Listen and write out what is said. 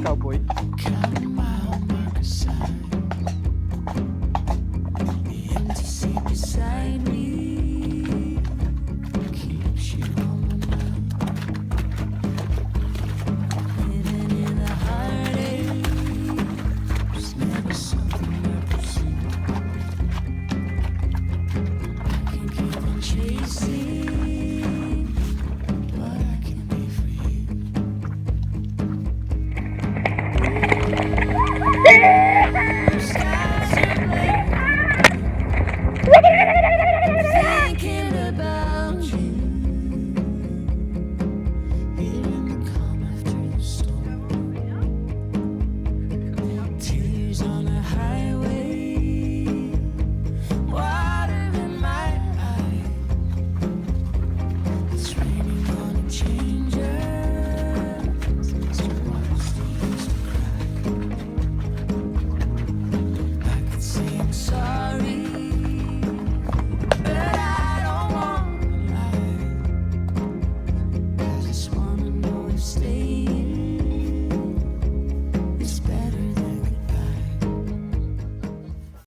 Cowboy. Counting my homework aside. The empty seat beside me keeps you on my mind. Living in the heartache was never something worth pursuing. I can keep on chasing.